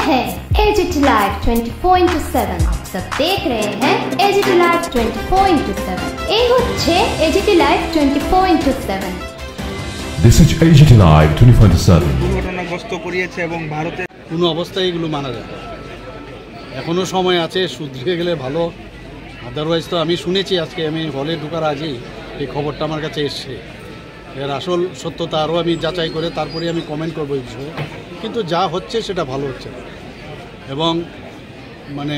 है AGT live 24/7। आप सब देख रहे हैं एजीटी लाइव 24/7। এই হচ্ছে AGT live 24/7। This is AGT Live 24/7। দুর্ঘটনাগ্রস্ত করিয়েছে এবং ভারতে কোনো অবস্থায় এগুলো মানা যায় না। এখনও সময় আছে, শুধরে গেলে ভালো। আদারওয়াইজ তো আমি শুনেছি, আজকে আমি হলে ঢোকার আগেই এই খবরটা আমার কাছে এসছে। এর আসল সত্যতা আরও আমি যাচাই করে তারপরে আমি কমেন্ট করবো এই বিষয়ে। কিন্তু যা হচ্ছে সেটা ভালো হচ্ছে এবং মানে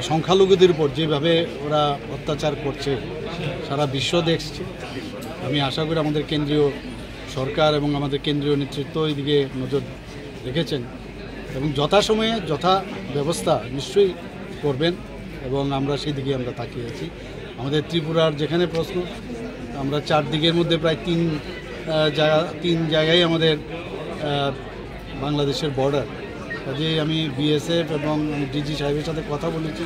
সংখ্যালঘুদের উপর যেভাবে ওরা অত্যাচার করছে সারা বিশ্ব দেখছে। আমি আশা করি আমাদের কেন্দ্রীয় সরকার এবং আমাদের কেন্দ্রীয় নেতৃত্ব এইদিকে নজর রেখেছেন এবং যথাসময়ে যথা ব্যবস্থা নিশ্চয়ই করবেন এবং আমরা সেই দিকে আমরা তাকিয়ে আছি। আমাদের ত্রিপুরার যেখানে প্রশ্ন, আমরা চারদিকের মধ্যে প্রায় তিন জায়গায় আমাদের বাংলাদেশের বর্ডার। কাজেই আমি বিএসএফ এবং ডিজি সাহেবের সাথে কথা বলেছি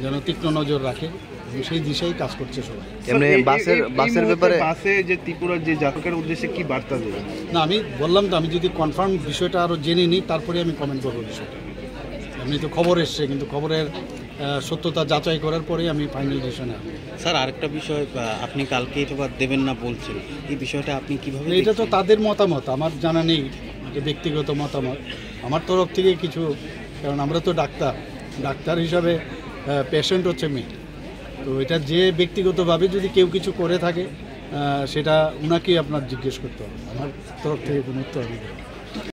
যেন তীক্ষ্ণ নজর রাখে এবং সেই দিশেই কাজ করছে সবাই। বাসের ব্যাপারে বাসে যে ত্রিপুরার যে যাত্রীর উদ্দেশ্যে কি বার্তা দেবেন? না, আমি বললাম তো, আমি যদি কনফার্ম বিষয়টা আরও জেনে নিই তারপরে আমি কমেন্ট করবো বিষয়টা। এমনি তো খবর এসছে, কিন্তু খবরের সত্যতা যাচাই করার পরেই আমি ফাইনাল ডিসিশনে আসবো। স্যার, আরেকটা বিষয়, আপনি কালকে এটা দেবেন না বলছেন, এই বিষয়টা আপনি কীভাবে? এটা তো তাদের মতামত, আমার জানা নেই, যে ব্যক্তিগত মতামত। আমার তরফ থেকে কিছু, কারণ আমরা তো ডাক্তার হিসাবে পেশেন্ট হচ্ছে মেয়ে, তো এটা যে ব্যক্তিগতভাবে যদি কেউ কিছু করে থাকে সেটা ওনাকেই আপনার জিজ্ঞেস করতে হবে। আমার তরফ থেকে কোনো উত্তর আমি দেব।